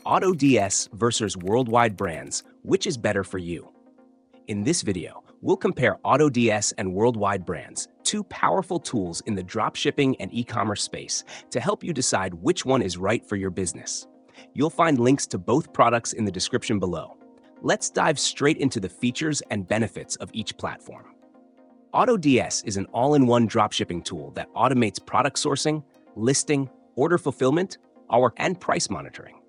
AutoDS versus worldwide brands, which is better for you? In this video, we'll compare AutoDS and worldwide brands, two powerful tools in the dropshipping and e-commerce space, to help you decide which one is right for your business. You'll find links to both products in the description below. Let's dive straight into the features and benefits of each platform. AutoDS is an all-in-one dropshipping tool that automates product sourcing, listing, order fulfillment, and price monitoring.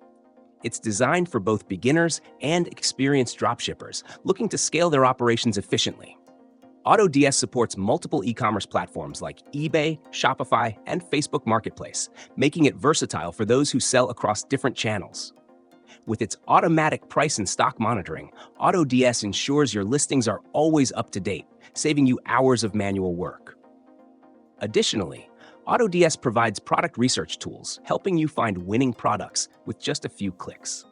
It's designed for both beginners and experienced dropshippers looking to scale their operations efficiently. AutoDS supports multiple e-commerce platforms like eBay, Shopify, and Facebook Marketplace, making it versatile for those who sell across different channels. With its automatic price and stock monitoring, AutoDS ensures your listings are always up to date, saving you hours of manual work. Additionally, AutoDS provides product research tools, helping you find winning products with just a few clicks.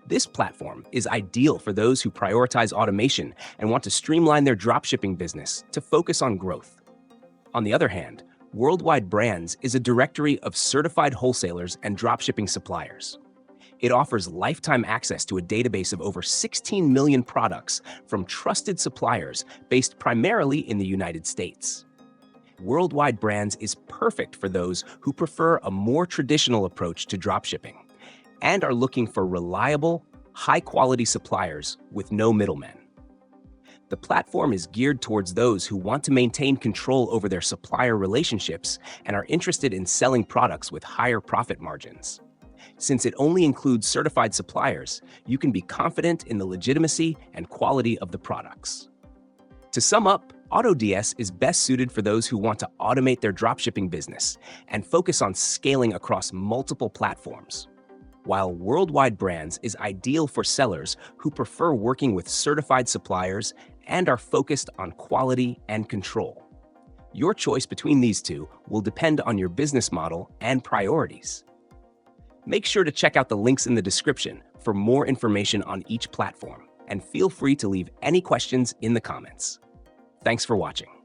This platform is ideal for those who prioritize automation and want to streamline their dropshipping business to focus on growth. On the other hand, Worldwide Brands is a directory of certified wholesalers and dropshipping suppliers. It offers lifetime access to a database of over 16 million products from trusted suppliers based primarily in the United States. Worldwide Brands is perfect for those who prefer a more traditional approach to dropshipping and are looking for reliable, high-quality suppliers with no middlemen. The platform is geared towards those who want to maintain control over their supplier relationships and are interested in selling products with higher profit margins. Since it only includes certified suppliers, you can be confident in the legitimacy and quality of the products. To sum up, AutoDS is best suited for those who want to automate their dropshipping business and focus on scaling across multiple platforms, while Worldwide Brands is ideal for sellers who prefer working with certified suppliers and are focused on quality and control. Your choice between these two will depend on your business model and priorities. Make sure to check out the links in the description for more information on each platform, and feel free to leave any questions in the comments. Thanks for watching.